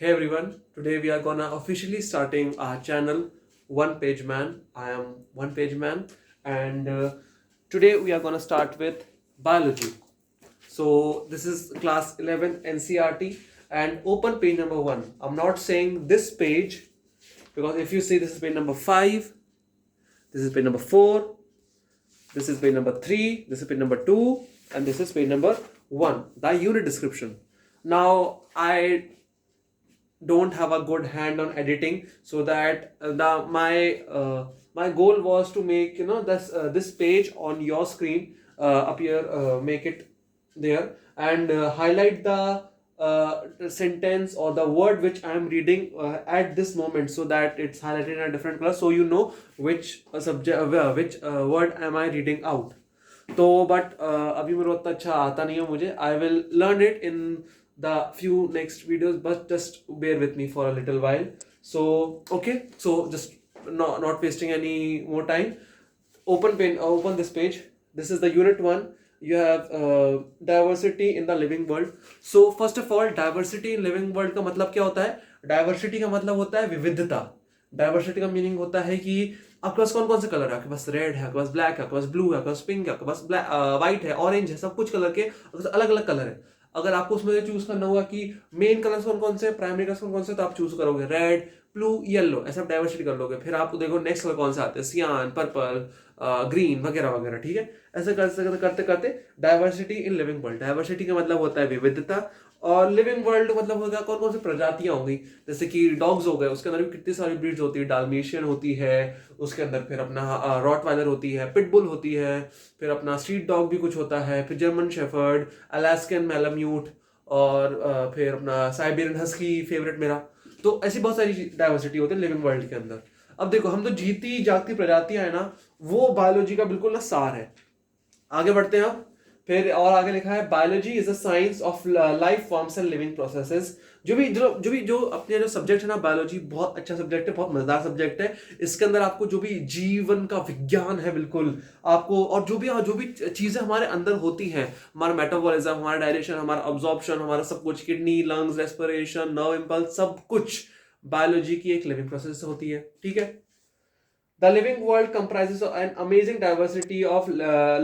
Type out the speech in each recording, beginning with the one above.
Hey everyone, today we are gonna officially starting our channel One Page Man. I am One Page Man, and today we are gonna start with biology. So this is class 11 NCRT and open page number 1. I'm not saying this page because if you see this is page number 5, this is page number 4, this is page number 3, this is page number 2, and this is page number 1, the unit description. Now I don't have a good hand on editing, so that my goal was to make this page on your screen appear, make it there, and highlight the sentence or the word which I am reading at this moment, so that it's highlighted in a different color, so you know which subject which word am I reading out. तो but अभी मेरे को उतना अच्छा आता नहीं है मुझे. I will learn it in the few next videos, but just bear with me for a little while. So okay, so just not wasting any more time, open this page. This is the unit 1. You have diversity in the living world. So first of all, diversity in living world का मतलब क्या होता है? Diversity का मतलब होता है विविधता. डाइवर्सिटी का मीनिंग होता है कि आपके पास कौन कौन से कलर है. आपके पास रेड है, आपके पास ब्लैक है, आपके पास ब्लू है, आपके पास पिंक है, आपके पास व्हाइट है, ऑरेंज है, सब कुछ कलर के अलग अलग कलर है. अगर आपको उसमें से चूज करना होगा कि मेन कलर्स कौन कौन से, प्राइमरी कलर्स कौन कौन से, तो आप चूज करोगे रेड, ब्लू, येलो, ऐसा आप डाइवर्सिटी कर लोगे. फिर आप देखो नेक्स्ट कलर कौन से आते हैं, सियान, पर्पल, ग्रीन वगैरह वगैरह. ठीक है, ऐसे करते करते करते diversity in living world. Diversity का मतलब होता है विविधता, और लिविंग वर्ल्ड मतलब होगा कौन कौन सी प्रजातियां होंगी. जैसे कि डॉग्स हो गए, उसके अंदर भी कितनी सारी ब्रीड्स होती है. डाल्मेशियन होती है, उसके अंदर फिर अपना रॉटवाइलर होती है, पिटबुल होती है, फिर अपना स्ट्रीट डॉग भी कुछ होता है, फिर जर्मन शेफर्ड, अलास्कन मैलाम्यूट, और फिर अपना साइबेरियन हस्की फेवरेट मेरा. तो ऐसी बहुत सारी डाइवर्सिटी होती है लिविंग वर्ल्ड के अंदर. अब देखो, हम तो जीती जागती प्रजातियां है ना, वो बायोलॉजी का बिल्कुल ना सार है. आगे बढ़ते हैं अब. फिर और आगे लिखा है biology is the science of life forms and living processes. जो अपने जो सब्जेक्ट है ना, बायोलॉजी बहुत अच्छा सब्जेक्ट है, बहुत मजेदार सब्जेक्ट है. इसके अंदर आपको जो भी जीवन का विज्ञान है बिल्कुल आपको, और जो भी चीजें हमारे अंदर होती हैं, हमारा मेटाबॉलिज्म, हमारा डायजेशन, हमारा अब्जॉर्प्शन, हमारा सब कुछ, kidney, lungs, respiration, nerve impulse, सब कुछ बायोलॉजी की एक लिविंग प्रोसेस होती है. ठीक है. The living world comprises of an amazing diversity of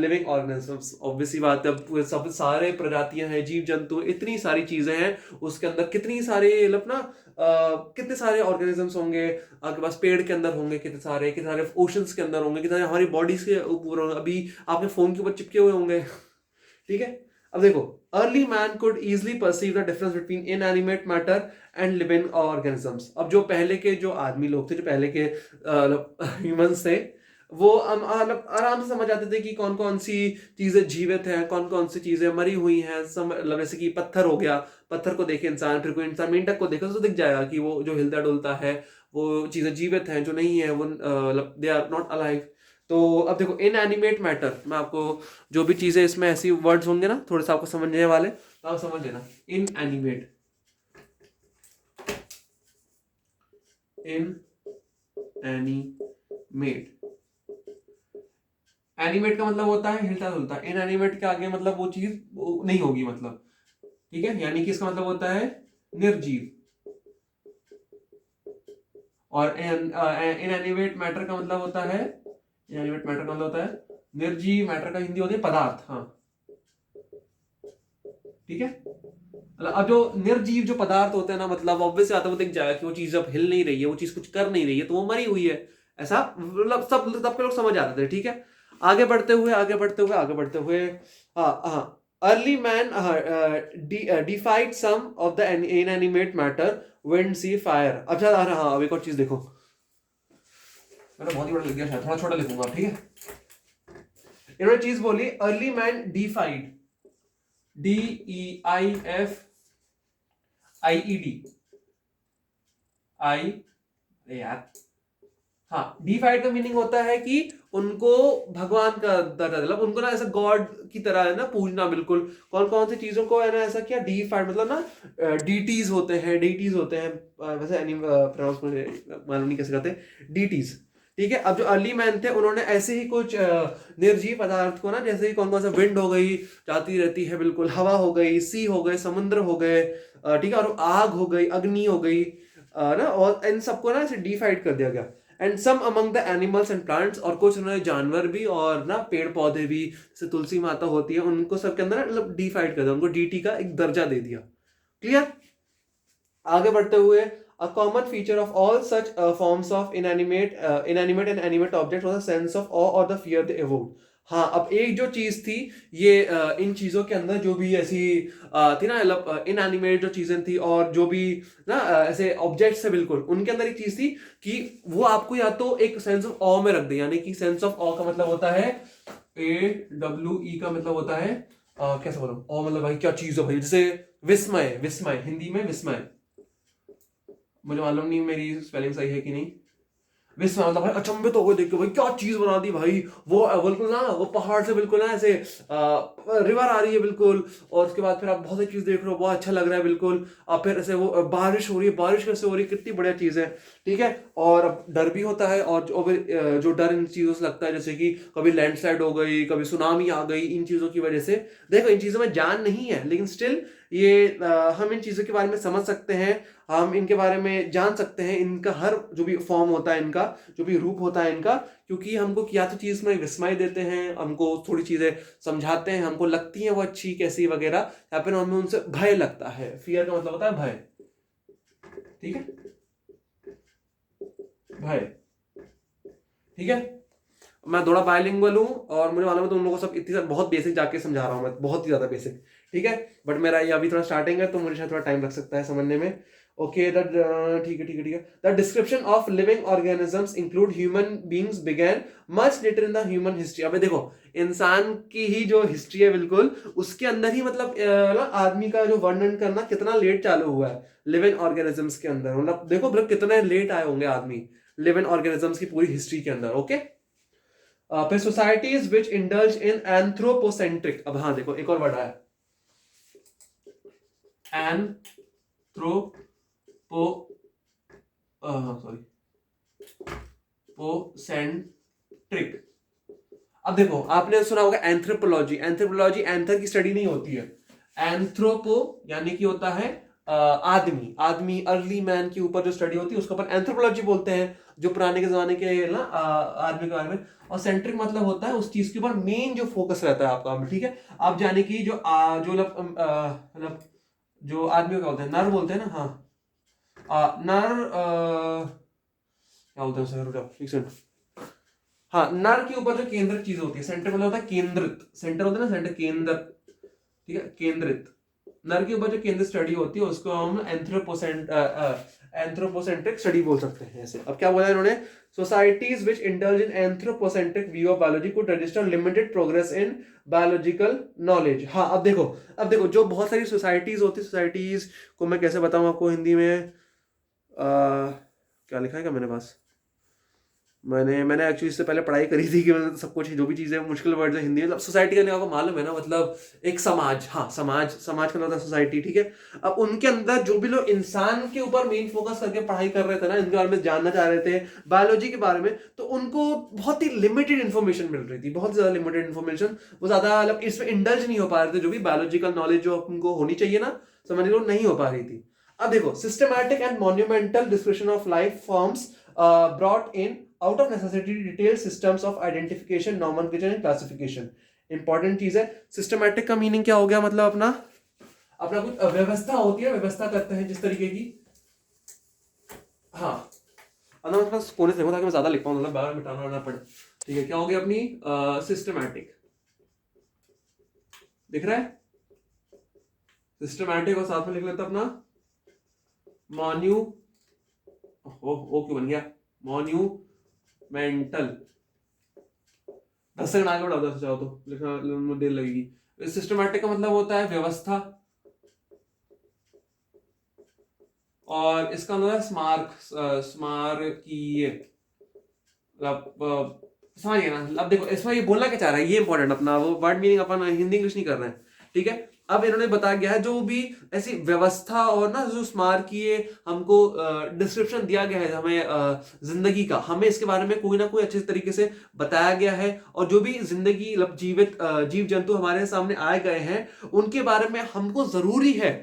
living organisms. Obviously बात है, अब सब सारे प्रजातियां हैं, जीव जंतु, इतनी सारी चीजें हैं. उसके अंदर कितनी सारे मतलब ना कितने सारे ऑर्गेनिजम्स होंगे आपके पास. पेड़ के अंदर होंगे कितने सारे ओशंस के अंदर होंगे, कितने सारे हमारी बॉडीज के ऊपर होंगे, अभी आपके फोन के ऊपर चिपके हुए होंगे. ठीक है. अब देखो, early man could easily perceive the difference between inanimate matter and living organisms. अब जो पहले के जो आदमी लोग थे, जो पहले के ह्यूमंस थे, वो आराम से समझ आते थे कि कौन कौन सी चीजें जीवित हैं, कौन कौन सी चीजें मरी हुई हैं. मतलब जैसे कि पत्थर हो गया, पत्थर को देखे इंसान, फिर कोई इंसान मेंढक को देखे तो दिख जाएगा कि वो जो हिलता डुलता है वो चीजें जीवित हैं, जो नहीं है वो दे आर नॉट अलाइव. तो अब देखो, इनएनिमेट मैटर, मैं आपको जो भी चीजें इसमें ऐसी वर्ड्स होंगे ना थोड़े से आपको समझने वाले, तो आप समझ लेना. इनएनिमेट, इनएनिमेट, एनिमेट का मतलब होता है हिलता डुलता. इनएनिमेट के आगे मतलब वो चीज नहीं होगी मतलब. ठीक है, यानी कि इसका मतलब होता है निर्जीव. और इनएनिमेट मैटर का मतलब होता है, इनएनिमेट मैटर का मतलब होता है निर्जीव. मैटर का हिंदी होती है पदार्थ. हाँ, ठीक है. अब जो निर्जीव जो पदार्थ होते हैं ना, मतलब ऑब्वियस आता है, वो दिख जाएगा कि वो चीज अब हिल नहीं रही है, वो चीज कुछ कर नहीं रही है, तो वो मरी हुई है. ऐसा मतलब सब तब के लोग समझ आते थे. ठीक है. आगे बढ़ते हुए हाँ हाँ. Early man deified some of the inanimate matter, wind, sea, fire. अच्छा, हाँ, अब एक और चीज देखो, मैंने बहुत ही बड़ा लिख दिया, शायद थोड़ा छोटा लिखूंगा. ठीक है. इन्होंने चीज बोली, अर्ली मैन डिफाइड, DEIFIED, आई यार, हाँ, डिफाइड का मीनिंग होता है कि उनको भगवान का दर्जा दिला, उनको ना ऐसा गॉड की तरह है ना पूजना. बिल्कुल कौन कौन सी चीजों को है ना ऐसा किया, डिफाइड मतलब ना डीटीज होते हैं, वैसे प्रोनाउंस मालूम नहीं कैसे कहते, डीटीज. ठीक है। अब जो अर्ली मैन थे उन्होंने ऐसे ही कुछ निर्जीव पदार्थ को ना, जैसे कि कौन कौन सा, विंड हो गई जाती रहती है बिल्कुल, हवा हो गई, सी हो गए, समुद्र हो गए, ठीक है, और आग हो गई, अग्नि हो गई, ना, और इन सबको ना ऐसे डिफाइड कर दिया गया। And some among the animals and plants, और कुछ उन्होंने जानवर भी और ना पेड़ पौधे भी, जैसे तुलसी माता होती है, उनको सबके अंदर मतलब डिफाइड कर दिया, उनको डीटी का एक दर्जा दे दिया। क्लियर। आगे बढ़ते हुए, a common feature of all such forms of inanimate and animate objects was a sense of awe or the fear they evoked. हाँ, अब एक जो चीज थी, ये इन चीजों के अंदर जो भी ऐसी थी ना, मतलब इनएनिमेट जो चीजें थी और जो भी ना ऐसे ऑब्जेक्ट्स है बिल्कुल, उनके अंदर एक चीज थी कि वो आपको या तो एक सेंस ऑफ ऑ में रख दे, यानी कि सेंस ऑफ ऑ का मतलब होता है AWE का मतलब होता है कैसे बोलो, ऑ मतलब भाई क्या चीज है भाई, जैसे विस्मय, विस्मय हिंदी में विस्मय, मुझे मालूम नहीं मेरी स्पेलिंग सही है कि नहीं। विस्मय मतलब भाई अचंभित हो गए देख के, भाई क्या चीज बना दी भाई, वो बिल्कुल ना, वो पहाड़ से बिल्कुल ना ऐसे रिवर आ रही है बिल्कुल, और उसके बाद फिर आप बहुत सी चीज देख रहे हो, बहुत अच्छा लग रहा है बिल्कुल, अब फिर ऐसे वो बारिश हो रही है, बारिश कैसे हो रही है, कितनी बढ़िया चीज है, ठीक है। और अब डर भी होता है, और जो डर इन चीजों से लगता है, जैसे कि कभी लैंडस्लाइड हो गई, कभी सुनामी आ गई, इन चीजों की वजह से। देखो इन चीजों में जान नहीं है, लेकिन स्टिल ये हम इन चीजों के बारे में समझ सकते हैं, हम इनके बारे में जान सकते हैं, इनका हर जो भी फॉर्म होता है, इनका जो भी रूप होता है इनका, क्योंकि हमको या तो चीज में विस्मय देते हैं, हमको थोड़ी चीजें समझाते हैं, हमको लगती है वो अच्छी कैसी वगैरह, या फिर हमें उनसे भय लगता है। फियर का मतलब होता है भय, ठीक है, भय, ठीक है। मैं थोड़ा बायलिंगुअल हूँ और मुझे मालूम है तुम लोगों को सब इतनी बहुत बेसिक जाके समझा रहा हूँ मैं, बहुत ही ज्यादा बेसिक, ठीक है, बट मेरा ये अभी थोड़ा स्टार्टिंग है तो मुझे शायद थोड़ा टाइम लग सकता है समझने में। ओके, ठीक है, ठीक है, ठीक है। The description of living organisms include human beings began much later in the human history. अबे देखो, इंसान की ही जो हिस्ट्री है बिल्कुल, उसके अंदर ही मतलब ना आदमी का जो वर्णन करना कितना लेट चालू हुआ है लिविंग ऑर्गेनिजम्स के अंदर, मतलब देखो मतलब कितने लेट आए होंगे आदमी लिविंग ऑर्गेनिजम्स की पूरी हिस्ट्री के अंदर। ओके, फिर societies which indulge in anthropocentric, अब हाँ देखो एक और वर्ड आया, एंथ्रोपो पोसेंट्रिक। अब देखो आपने सुना होगा एंथ्रोपोलॉजी, एंथ्रोपोलॉजी एंथर की स्टडी नहीं होती है, एंथ्रोपो यानी कि होता है आदमी, आदमी अर्ली मैन के ऊपर जो स्टडी होती है उसको अपन एंथ्रोपोलॉजी बोलते हैं, जो पुराने के जमाने के ना आदमी के बारे में। और सेंट्रिक मतलब होता है उस चीज के ऊपर मेन जो फोकस रहता है आपका, ठीक है। आप जाने की जो जो मतलब जो आदमी का बोलते हैं, नर बोलते हैं ना, हाँ, नर क्या बोलते हैं उसे, रुको एक सेकंड, हाँ, नर के ऊपर जो केंद्रित चीज होती है, सेंटर मतलब होता है केंद्रित, सेंटर होता है ना, सेंटर केंद्र, ठीक है, केंद्रित, नर के ऊपर जो केंद्र स्टडी होती है उसको हम एंथ्रोपोसेंट्रिक स्टडी बोल सकते हैं ऐसे। अब क्या बोला इन्होंने, societies which indulge in anthropocentric view of biology could register limited progress in biological knowledge. हाँ, अब देखो जो बहुत सारी सोसाइटीज होती है, सोसाइटीज को मैं कैसे बताऊं आपको हिंदी में, क्या लिखा है क्या मेरे पास, मैंने एक्चुअली इससे पहले पढ़ाई करी थी कि मतलब सब कुछ जो भी चीजें मुश्किल वर्ड है हिंदी में, मतलब सोसाइटी का आपको मालूम है ना, मतलब एक समाज, हाँ समाज, समाज का मतलब सोसाइटी, ठीक है। अब उनके अंदर जो भी लोग इंसान के ऊपर मेन फोकस करके पढ़ाई कर रहे थे ना, इनके बारे में जानना चाह रहे थे, बायोलॉजी के बारे में, तो उनको बहुत ही लिमिटेड इन्फॉर्मेशन मिल रही थी, बहुत ज्यादा लिमिटेड इन्फॉर्मेशन, वो ज्यादा मतलब इसमें इंडल्ज नहीं हो पा रहे थे, जो भी बायोलॉजिकल नॉलेज जो उनको होनी चाहिए ना, समझ लो नहीं हो पा रही थी। अब देखो, systematic and monumental description of life forms brought in out of necessity detailed systems of identification, nomenclature and classification। Important चीज है। सिस्टमैटिक का मीनिंग क्या हो गया, मतलब अपना अपना कुछ व्यवस्था होती है, व्यवस्था करते हैं जिस तरीके की, हाँ, मैं थोड़ा कोने से देखो ताकि मैं ज्यादा लिख पाऊं, मतलब बार मिटाना ना पड़े, ठीक है। क्या हो गया अपनी सिस्टमैटिक, दिख रहा है, सिस्टमैटिक, और साथ में लिख लेता अपना मॉन्यू, ओ क्यों बन गया, मॉन्यूमेंटल, 10 सेकंड आगे बढ़ा दो चाहो तो, लिखना देर लगेगी। सिस्टमैटिक का मतलब होता है व्यवस्था, और इसका मतलब स्मारकीय, मतलब समझिए ना। अब देखो इसमें ये बोलना क्या चाह रहा है, ये इंपॉर्टेंट, अपना वो वर्ड मीनिंग अपन हिंदी इंग्लिश नहीं कर रहे हैं, ठीक है। अब इन्होंने बताया गया है जो भी ऐसी व्यवस्था और ना जो स्मारकीय हमको डिस्क्रिप्शन दिया गया है हमें जिंदगी का, हमें इसके बारे में कोई ना कोई अच्छे तरीके से बताया गया है। और जो भी जिंदगी मतलब जीवित जीव जंतु हमारे सामने आए गए हैं उनके बारे में हमको जरूरी है,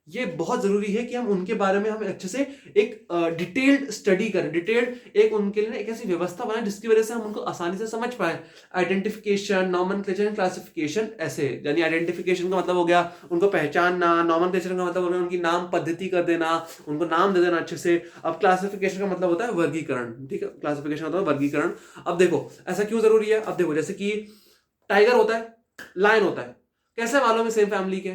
ये बहुत जरूरी है कि हम उनके बारे में हम अच्छे से एक डिटेल्ड स्टडी करें, डिटेल्ड एक उनके लिए एक ऐसी व्यवस्था बनाए जिसकी वजह से हम उनको आसानी से समझ पाए। आइडेंटिफिकेशन, नॉमेनक्लेचर एंड क्लासिफिकेशन, ऐसे यानी आइडेंटिफिकेशन का मतलब हो गया उनको पहचानना, नॉमेनक्लेचर का मतलब हो गया उनकी नाम पद्धति कर देना, उनको नाम दे देना अच्छे से। अब क्लासिफिकेशन का मतलब होता है वर्गीकरण, ठीक है, क्लासिफिकेशन होता है वर्गीकरण। अब देखो ऐसा क्यों जरूरी है, अब देखो जैसे कि टाइगर होता है, लायन होता है, कैसे मालूम है सेम फैमिली के?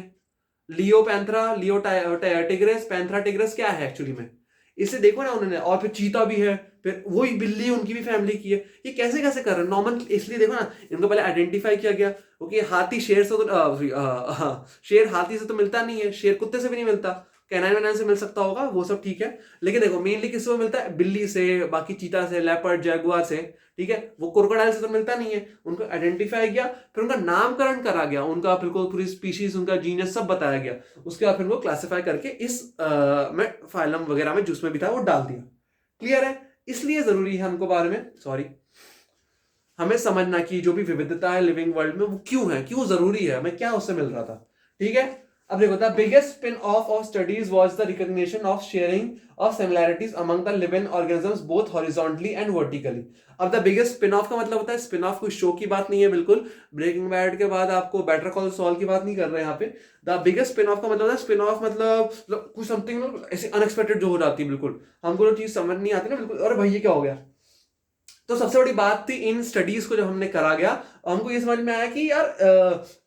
लियो पैंथरा, लियो टिग्रेस, पैंथरा टिग्रेस क्या है एक्चुअली में, इसे देखो ना उन्होंने। और फिर चीता भी है, फिर वही बिल्ली उनकी भी फैमिली की है। ये कैसे कैसे कर रहे हैं नॉर्मल, इसलिए देखो ना इनको पहले आइडेंटिफाई किया गया क्योंकि हाथी शेर से तो शेर हाथी से तो मिलता नहीं है, शेर कुत्ते से भी नहीं मिलता, कैनाइन वैनाइन से मिल सकता होगा वो सब ठीक है, लेकिन देखो मेनली किससे मिलता है? बिल्ली से, बाकी चीता से, लेपर्ड, जैगुआर से, ठीक है। वो क्रोकोडाइल से तो मिलता नहीं है। उनको आइडेंटिफाई किया, फिर उनका नामकरण करा गया, उनका बिल्कुल पूरी स्पीशीज, उनका जीनस सब बताया गया। उसके बाद फिर वो क्लासिफाई करके इस में फाइलम वगैरह में जिसमें भी था वो डाल दिया। क्लियर है? इसलिए जरूरी है हमको बारे में हमें समझना कि जो भी विविधता है लिविंग वर्ल्ड में वो क्यों है, क्यों जरूरी है, हमें क्या उससे मिल रहा था, ठीक है। अब देखो the biggest spin off studies was the recognition of sharing of similarities among the living organisms both horizontally and vertically. अब द बिगेस्ट स्पिन ऑफ का मतलब होता है, स्पिन ऑफ कोई शो की बात नहीं है, बिल्कुल ब्रेकिंग बैड के बाद आपको बेटर कॉल सॉल की बात नहीं कर रहे हैं यहाँ पे। द बिगेस्ट स्पिन ऑफ का मतलब है, स्पिन ऑफ मतलब कुछ समथिंग ऐसे अनएक्सपेक्टेड जो हो जाती है, बिल्कुल हमको जो चीज समझ नहीं आती ना, बिल्कुल अरे भाई ये क्या हो गया। तो सबसे बड़ी बात थी इन स्टडीज को जब हमने करा गया, हमको ये समझ में आया कि यार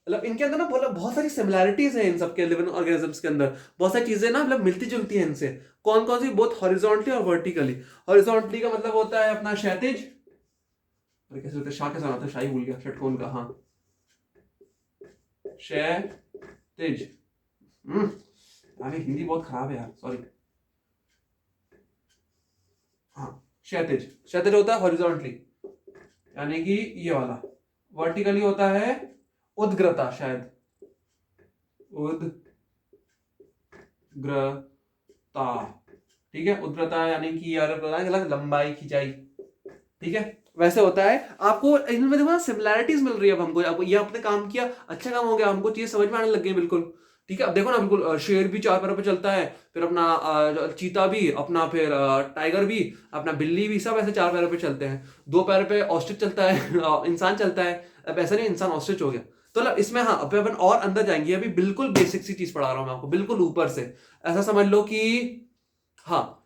मतलब इनके अंदर ना बहुत सारी सिमिलैरिटीज हैं इन सबके लिविंग ऑर्गेनिजम्स के अंदर, बहुत सारी चीजें ना मतलब मिलती जुलती हैं इनसे। कौन कौन सी? बोथ हॉरिजॉन्टली और वर्टिकली। हॉरिजॉन्टली का मतलब होता है अपना क्षैतिज, अरे कैसे होता है, शाह कैसे होता है, शाही भूल गया, षटकोण का, हाँ क्षैतिज। आगे हिंदी बहुत खराब है यार, सॉरी। हाँ क्षैतिज, क्षैतिज होता है हॉरिजॉन्टली यानी कि ये वाला। वर्टिकली होता है उद्ग्रता, शायद उद्ग्रता, ठीक है। उद्ग्रता यानी कि यार लंबाई, खिंचाई, ठीक है, वैसे होता है। आपको इनमें देखो ना सिमिलैरिटीज मिल रही है अब हमको, अब ये आपने काम किया, अच्छा काम हो गया, हमको चीज समझ में आने लग गई बिल्कुल, ठीक है। अब देखो ना बिल्कुल शेर भी 4 पैरों पे चलता है, फिर अपना चीता भी, अपना फिर टाइगर भी, अपना बिल्ली भी, सब ऐसे 4 पैरों पे चलते हैं। 2 पैरों पे ऑस्ट्रिच चलता है इंसान चलता है। अब ऐसा नहीं इंसान ऑस्ट्रिच हो गया तो मतलब इसमें, हाँ अब अपन और अंदर जाएंगे, अभी बिल्कुल बेसिक सी चीज पढ़ा रहा हूं मैं आपको, बिल्कुल ऊपर से। ऐसा समझ लो कि हाँ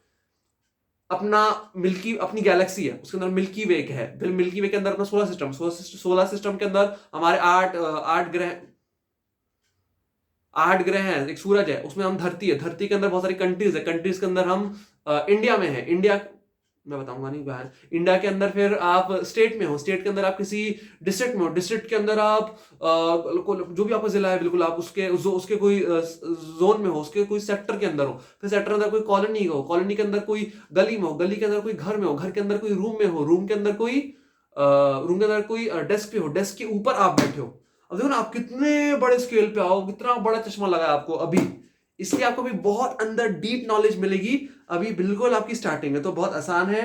अपना मिल्की, अपनी गैलेक्सी है उसके अंदर मिल्की वे है, फिर मिल्की वे के अंदर अपना सोलर सिस्टम के अंदर हमारे आठ ग्रह हैं, एक सूरज है, उसमें हम धरती है, धरती के अंदर बहुत सारी कंट्रीज है, कंट्रीज के अंदर हम इंडिया में है, इंडिया मैं बताऊंगा नहीं बाहर, इंडिया के अंदर फिर आप स्टेट में हो, स्टेट के अंदर आप किसी डिस्ट्रिक्ट में हो, डिस्ट्रिक्ट के अंदर आप जो भी आपका जिला है बिल्कुल आप उसके कोई जोन में हो, उसके कोई सेक्टर के अंदर हो, फिर सेक्टर के अंदर कोई कॉलोनी हो, कॉलोनी के अंदर कोई गली में हो, गली के अंदर कोई घर में हो, घर के अंदर कोई रूम में हो, रूम के अंदर कोई डेस्क पे हो, डेस्क के ऊपर आप बैठे हो। अब देखो ना आप कितने बड़े स्केल पे आओ, कितना बड़ा चश्मा लगा है आपको अभी, इसलिए आपको भी बहुत अंदर डीप नॉलेज मिलेगी, अभी बिल्कुल आपकी स्टार्टिंग है तो बहुत आसान है।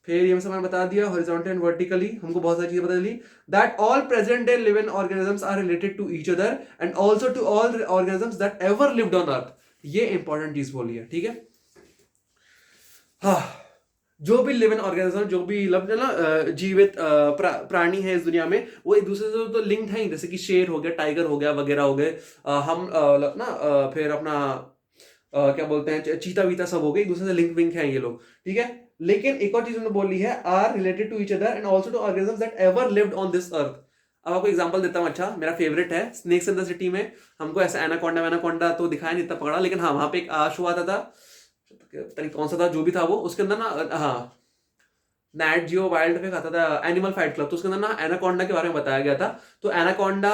फिर ये मैंने बता दिया हॉरिजॉन्टल एंड वर्टिकली, हमको बहुत सारी चीजें बता दी। That all present day living organisms are related to each other and also to all organisms that ever lived on earth. ये इंपॉर्टेंट चीज बोली है, ठीक है। हाँ जो भी लिविंग ऑर्गेनिज्म, जो भी ना जीवित प्राणी है इस दुनिया में, वो एक दूसरे से तो लिंक्ड है ही, जैसे कि शेर हो गया, टाइगर हो गया, वगैरह हो गए, हम फिर अपना क्या बोलते हैं चीता वीता सब हो गए, एक दूसरे से लिंक हैं ये लोग, ठीक है। लेकिन एक और चीज उन्होंने बोली है, are related to each other and also to organisms that ever lived on this earth. अब आपको एग्जांपल देता हूं, अच्छा मेरा फेवरेट है स्नेक्स इन द सिटी में, हमको ऐसा एनाकोंडा तो दिखाया नहीं इतना पकड़ा, लेकिन हाँ वहां पे एक शो आता था, पता नहीं कौन सा था, जो भी था वो, उसके अंदर ना हाँ नैट जियो वाइल्ड पे आता था एनिमल फाइट क्लब, तो उसके अंदर ना एनाकोंडा के बारे में बताया गया था। तो एनाकोंडा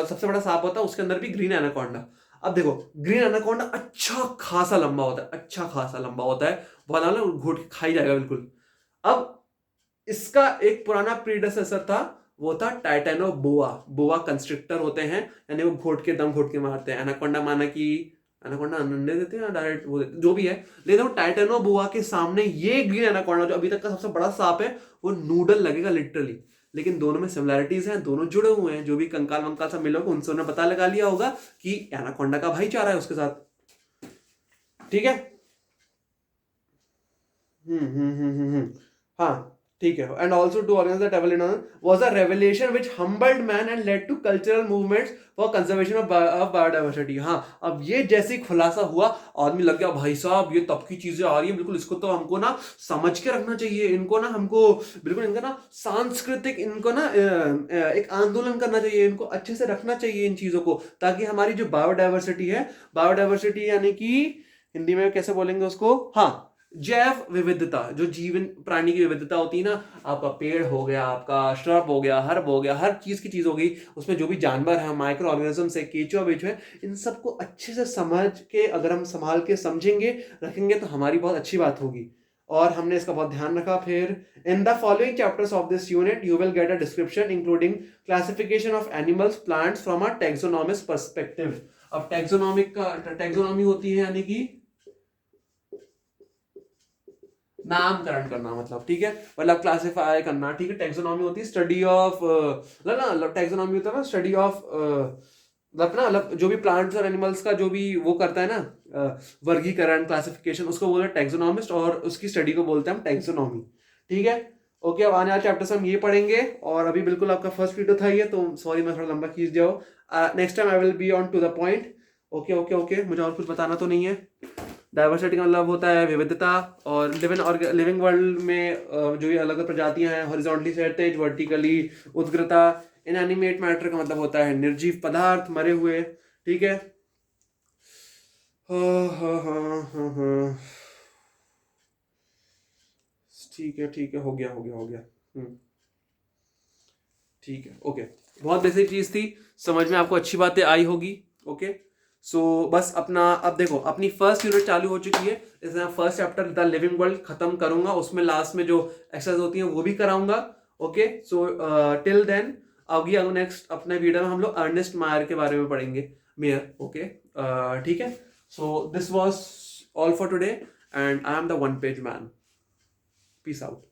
सबसे बड़ा सांप होता है, उसके अंदर भी ग्रीन एनाकोंडा। अब देखो ग्रीन एनाकोंडा अच्छा खासा लंबा होता है, अच्छा खासा लंबा होता है, बहुत ज्यादा घोट के खाई जाएगा बिल्कुल। अब इसका एक पुराना प्रीडेसेसर था, वो था टाइटेनो बोआ। बोआ कंस्ट्रिक्टर होते हैं, यानी वो दम घोट के मारते हैं। एनाकोंडा माना कि एनाकोंडा अंडे देते हैं डायरेक्ट, वो जो भी है, लेकिन वो टाइटेनो बोआ के सामने ये ग्रीन एनाकोंडा जो अभी तक का सबसे बड़ा सांप है, वो नूडल लगेगा लिटरली। लेकिन दोनों में सिमिलैरिटीज हैं, दोनों जुड़े हुए हैं। जो भी कंकाल वंकाल सब मिलोगे उनसे उन्होंने पता लगा लिया होगा कि एनाकोंडा का भाईचारा है उसके साथ। ठीक है। हाँ ठीक है। And also to organize the travel in was a revelation which humbled man and led to cultural movements for conservation of biodiversity. हाँ, अब ये जैसे ही खुलासा हुआ, आदमी लग गया भाई साहब ये तब की चीजें आ रही है, बिल्कुल इसको तो हमको ना समझ के रखना चाहिए, इनको ना हमको बिल्कुल इनका ना सांस्कृतिक, इनको ना एक आंदोलन करना चाहिए, इनको अच्छे से रखना चाहिए इन चीजों को, ताकि हमारी जो बायोडाइवर्सिटी है, बायोडाइवर्सिटी यानी कि हिंदी में कैसे बोलेंगे उसको, हाँ, जैव विविधता, जो जीवन प्राणी की विविधता होती है ना, आपका पेड़ हो गया, आपका श्रब हो गया, हर्ब हो गया, हर चीज की चीज हो गई, उसमें जो भी जानवर है, माइक्रो ऑर्गेनिज्म है, केचुआ बेचुआ है, इन सबको अच्छे से समझ के अगर हम संभाल के समझेंगे, रखेंगे, तो हमारी बहुत अच्छी बात होगी। और हमने इसका बहुत ध्यान रखा। फिर in the following chapters of this unit you will get a description including classification of animals plants from a taxonomist perspective. अब टैक्सोनॉमी होती है यानी कि नामकरण करना, मतलब ठीक है, मतलब क्लासिफाई करना, ठीक है। टैक्सोनॉमी होती है स्टडी ऑफ, ना टैक्सोनॉमी होता है ना स्टडी ऑफ, मतलब जो भी प्लांट्स और एनिमल्स का जो भी वो करता है ना, वर्गीकरण, क्लासिफिकेशन, उसको बोलते हैं टैक्सोनॉमिस्ट, और उसकी स्टडी को बोलते हैं हम टैक्सोनॉमी। ठीक है। ओके, अब आने वाले चैप्टर से हम ये पढ़ेंगे, और अभी बिल्कुल आपका फर्स्ट वीडियो था ये, तो सॉरी मैं थोड़ा लंबा खींच दिया हो। Next time I will be on to the point. Okay okay okay, मुझे और कुछ बताना तो नहीं है। डाइवर्सिटी का मतलब होता है विविधता, और लिविंग वर्ल्ड में जो ये अलग अलग प्रजातियां हैं, हॉरिजॉन्टली क्षैतिज, वर्टिकली उद्ग्रता। इनएनिमेट मैटर का मतलब होता है निर्जीव पदार्थ, मरे हुए। ठीक है। हाँ हाँ हाँ हाँ हाँ, ठीक है, हो गया। ठीक है, ओके। बहुत बेसिक चीज थी, समझ में आपको अच्छी बातें आई होगी। ओके, सो बस अपना, अब देखो अपनी फर्स्ट यूनिट चालू हो चुकी है, इसमें first chapter the living world खत्म करूंगा, उसमें लास्ट में जो एक्सरसाइज होती है वो भी कराऊंगा। ओके, सो टिल देन अभी नेक्स्ट अपने वीडियो में हम लोग अर्नेस्ट मायर के बारे में पढ़ेंगे, मेयर। ओके, ठीक है। So this was all for today, and I am the one page man. Peace out.